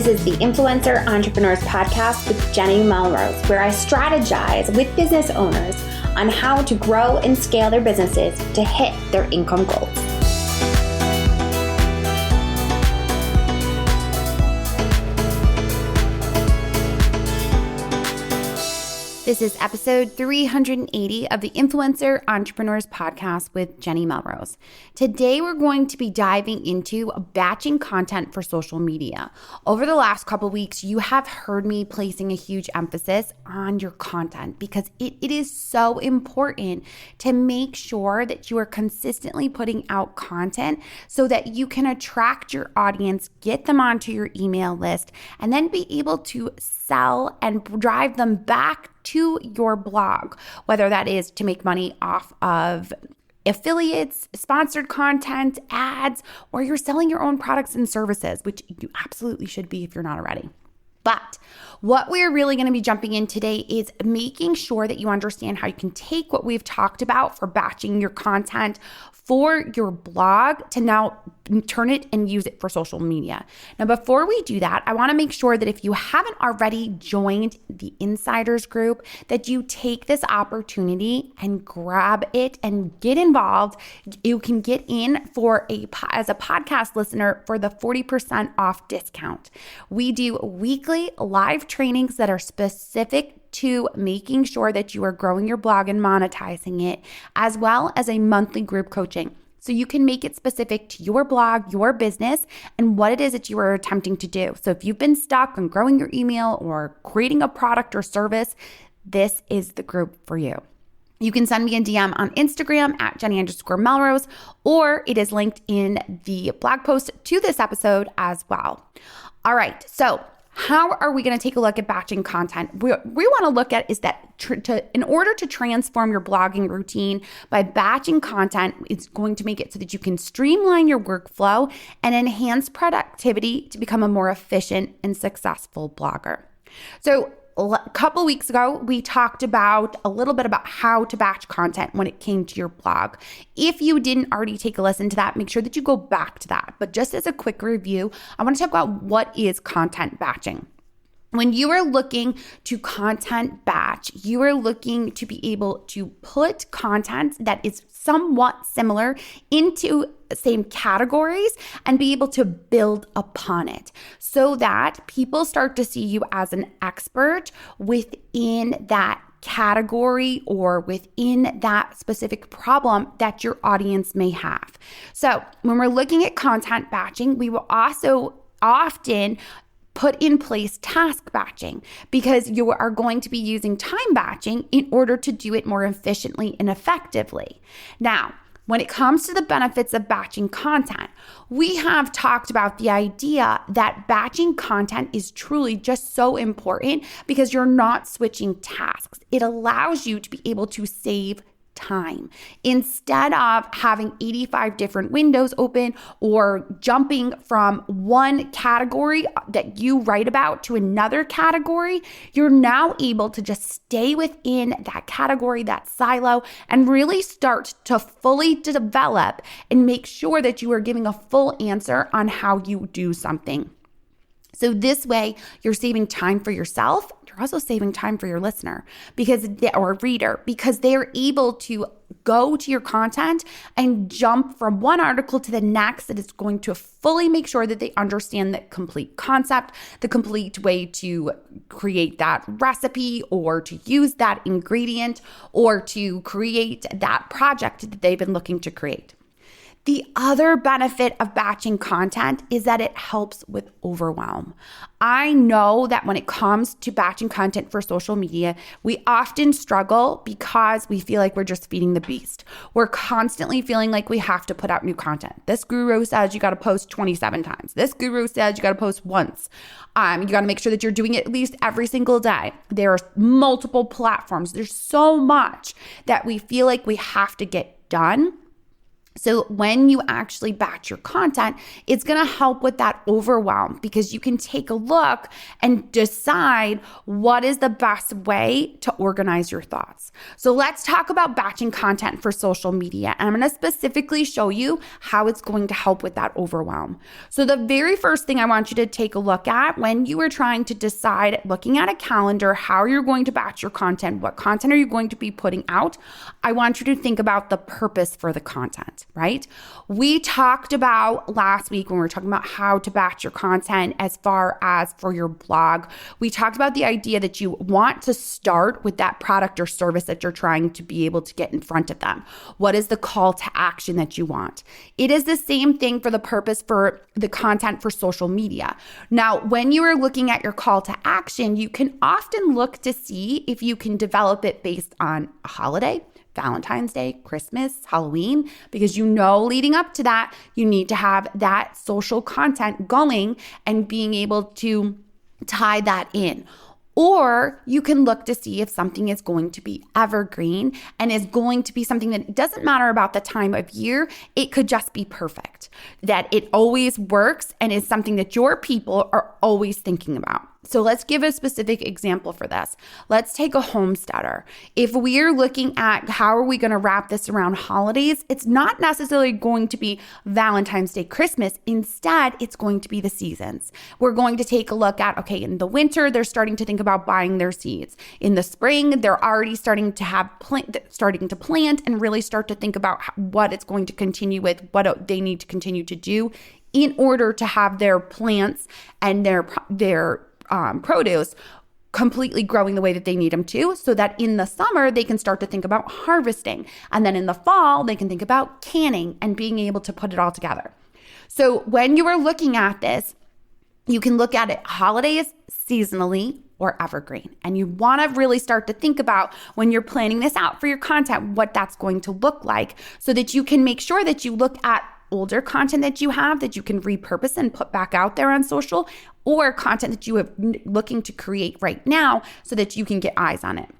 is the Influencer Entrepreneurs Podcast with Jenny Melrose, where I strategize with business owners on how to grow and scale their businesses to hit their income goals. This is episode 380 of the Influencer Entrepreneurs Podcast with Jenny Melrose. Today, we're going to be diving into batching content for social media. Over the last couple weeks, you have heard me placing a huge emphasis on your content because it is so important to make sure that you are consistently putting out content so that you can attract your audience, get them onto your email list, and then be able to sell and drive them back to your blog, whether that is to make money off of affiliates, sponsored content, ads, or you're selling your own products and services, which you absolutely should be if you're not already. But what we're really going to be jumping in today is making sure that you understand how you can take what we've talked about for batching your content for your blog to now turn it and use it for social media. Now, before we do that, I want to make sure that if you haven't already joined the Insiders group, that you take this opportunity and grab it and get involved. You can get in as a podcast listener for the 40% off discount. We do weekly live trainings that are specific to making sure that you are growing your blog and monetizing it, as well as a monthly group coaching. So you can make it specific to your blog, your business, and what it is that you are attempting to do. So if you've been stuck on growing your email or creating a product or service, this is the group for you. You can send me a DM on Instagram at Jenny_Melrose, or it is linked in the blog post to this episode as well. All right, so how are we going to take a look at batching content? We want to look at is that in order to transform your blogging routine by batching content, it's going to make it so that you can streamline your workflow and enhance productivity to become a more efficient and successful blogger. So a couple weeks ago, we talked about a little bit about how to batch content when it came to your blog. If you didn't already take a listen to that, make sure that you go back to that. But just as a quick review, I want to talk about what is content batching. When you are looking to content batch, you are looking to be able to put content that is somewhat similar into the same categories and be able to build upon it so that people start to see you as an expert within that category or within that specific problem that your audience may have. So when we're looking at content batching, we will also often put in place task batching because you are going to be using time batching in order to do it more efficiently and effectively. Now, when it comes to the benefits of batching content, we have talked about the idea that batching content is truly just so important because you're not switching tasks. It allows you to be able to save time. Instead of having 85 different windows open or jumping from one category that you write about to another category, you're now able to just stay within that category, that silo, and really start to fully develop and make sure that you are giving a full answer on how you do something. So this way, you're saving time for yourself. You're also saving time for your listener or reader because they're able to go to your content and jump from one article to the next that is going to fully make sure that they understand the complete concept, the complete way to create that recipe or to use that ingredient or to create that project that they've been looking to create. The other benefit of batching content is that it helps with overwhelm. I know that when it comes to batching content for social media, we often struggle because we feel like we're just feeding the beast. We're constantly feeling like we have to put out new content. This guru says you got to post 27 times. This guru says you got to post once. You got to make sure that you're doing it at least every single day. There are multiple platforms. There's so much that we feel like we have to get done. So when you actually batch your content, it's going to help with that overwhelm because you can take a look and decide what is the best way to organize your thoughts. So let's talk about batching content for social media. And I'm going to specifically show you how it's going to help with that overwhelm. So the very first thing I want you to take a look at when you are trying to decide, looking at a calendar, how you're going to batch your content, what content are you going to be putting out, I want you to think about the purpose for the content. Right? We talked about last week when we were talking about how to batch your content as far as for your blog. We talked about the idea that you want to start with that product or service that you're trying to be able to get in front of them. What is the call to action that you want? It is the same thing for the purpose for the content for social media. Now, when you are looking at your call to action, you can often look to see if you can develop it based on a holiday, Valentine's Day, Christmas, Halloween, because leading up to that, you need to have that social content going and being able to tie that in. Or you can look to see if something is going to be evergreen and is going to be something that doesn't matter about the time of year. It could just be perfect, that it always works and is something that your people are always thinking about. So let's give a specific example for this. Let's take a homesteader. If we're looking at how are we going to wrap this around holidays, it's not necessarily going to be Valentine's Day, Christmas. Instead, it's going to be the seasons. We're going to take a look at, okay, in the winter, they're starting to think about buying their seeds. In the spring, they're already starting to plant and really start to think about what it's going to continue with, what they need to continue to do in order to have their plants and their produce completely growing the way that they need them to, so that in the summer they can start to think about harvesting. And then in the fall, they can think about canning and being able to put it all together. So when you are looking at this, you can look at it holidays, seasonally, or evergreen. And you want to really start to think about when you're planning this out for your content, what that's going to look like so that you can make sure that you look at older content that you have that you can repurpose and put back out there on social, or content that you have looking to create right now so that you can get eyes on it.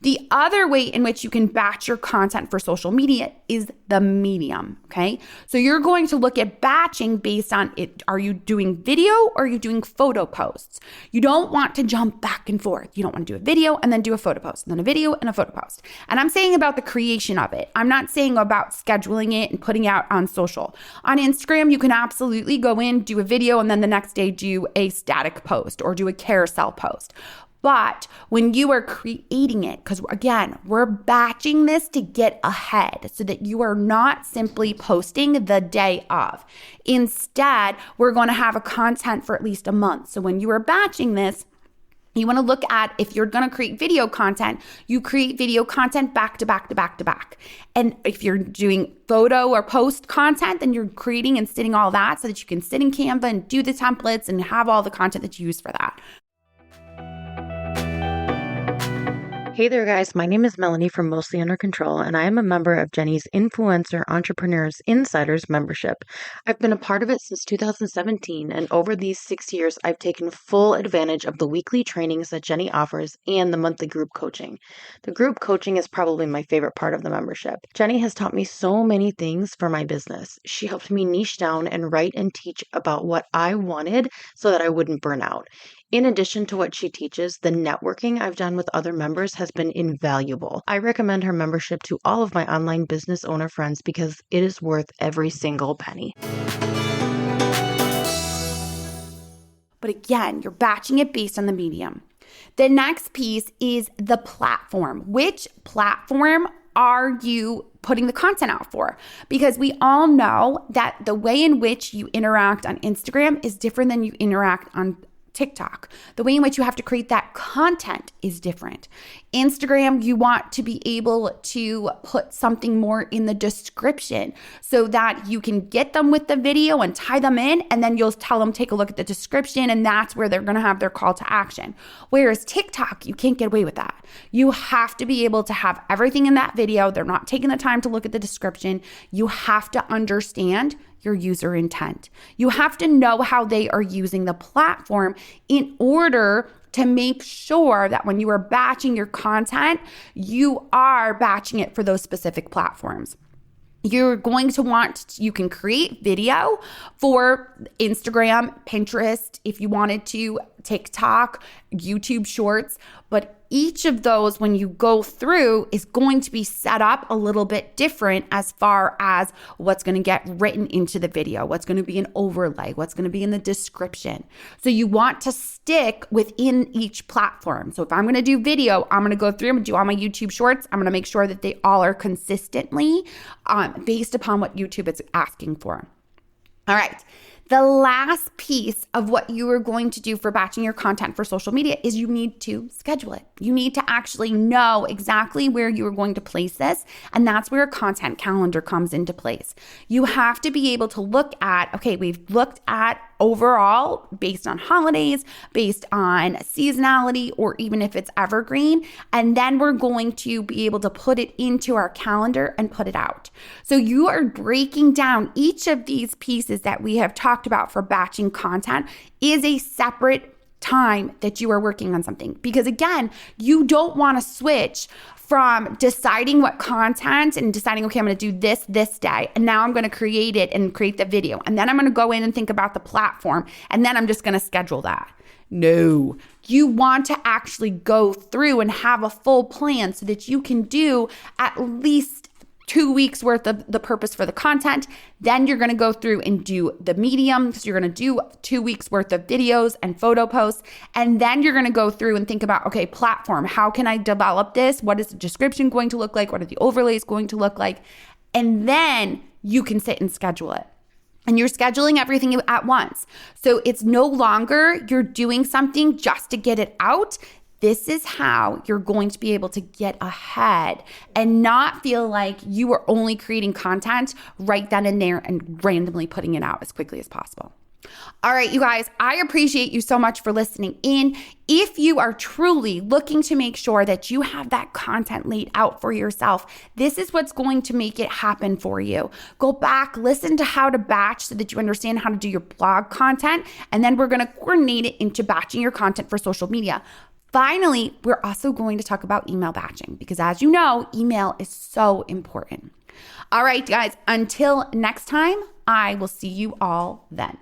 The other way in which you can batch your content for social media is the medium, okay? So you're going to look at batching based on it. Are you doing video or are you doing photo posts? You don't want to jump back and forth. You don't want to do a video and then do a photo post, and then a video and a photo post. And I'm saying about the creation of it. I'm not saying about scheduling it and putting it out on social. On Instagram, you can absolutely go in, do a video, and then the next day do a static post or do a carousel post. But when you are creating it, because again, we're batching this to get ahead so that you are not simply posting the day of. Instead, we're going to have a content for at least a month. So when you are batching this, you want to look at, if you're going to create video content, you create video content back to back to back to back. And if you're doing photo or post content, then you're creating and sitting all that so that you can sit in Canva and do the templates and have all the content that you use for that. Hey there, guys. My name is Melanie from Mostly Under Control, and I am a member of Jenny's Influencer Entrepreneurs Insiders membership. I've been a part of it since 2017, and over these 6 years, I've taken full advantage of the weekly trainings that Jenny offers and the monthly group coaching. The group coaching is probably my favorite part of the membership. Jenny has taught me so many things for my business. She helped me niche down and write and teach about what I wanted so that I wouldn't burn out. In addition to what she teaches, the networking I've done with other members has been invaluable. I recommend her membership to all of my online business owner friends because it is worth every single penny. But again, you're batching it based on the medium. The next piece is the platform. Which platform are you putting the content out for? Because we all know that the way in which you interact on Instagram is different than you interact on TikTok. The way in which you have to create that content is different. Instagram, you want to be able to put something more in the description so that you can get them with the video and tie them in, and then you'll tell them, take a look at the description, and that's where they're going to have their call to action. Whereas TikTok, you can't get away with that. You have to be able to have everything in that video. They're not taking the time to look at the description. You have to understand your user intent. You have to know how they are using the platform in order to make sure that when you are batching your content, you are batching it for those specific platforms. You're going to you can create video for Instagram, Pinterest, if you wanted to, TikTok, YouTube Shorts, but each of those, when you go through, is going to be set up a little bit different as far as what's going to get written into the video, what's going to be an overlay, what's going to be in the description. So you want to stick within each platform. So if I'm going to do video, I'm going to go through and do all my YouTube Shorts. I'm going to make sure that they all are consistently based upon what YouTube is asking for. All right. The last piece of what you are going to do for batching your content for social media is you need to schedule it. You need to actually know exactly where you are going to place this. And that's where a content calendar comes into place. You have to be able to look at, okay, we've looked at overall based on holidays, based on seasonality, or even if it's evergreen. And then we're going to be able to put it into our calendar and put it out. So you are breaking down each of these pieces that we have talked about for batching content is a separate time that you are working on something. Because again, you don't want to switch from deciding what content and deciding, okay, I'm going to do this day, and now I'm going to create it and create the video. And then I'm going to go in and think about the platform, and then I'm just going to schedule that. No, you want to actually go through and have a full plan so that you can do at least 2 weeks worth of the purpose for the content. Then you're going to go through and do the medium. So you're going to do 2 weeks worth of videos and photo posts. And then you're going to go through and think about, okay, platform, how can I develop this? What is the description going to look like? What are the overlays going to look like? And then you can sit and schedule it. And you're scheduling everything at once. So it's no longer you're doing something just to get it out. This is how you're going to be able to get ahead and not feel like you are only creating content right then and there and randomly putting it out as quickly as possible. All right, you guys, I appreciate you so much for listening in. If you are truly looking to make sure that you have that content laid out for yourself, this is what's going to make it happen for you. Go back, listen to how to batch so that you understand how to do your blog content, and then we're going to coordinate it into batching your content for social media. Finally, we're also going to talk about email batching because, as you know, email is so important. All right, guys, until next time, I will see you all then.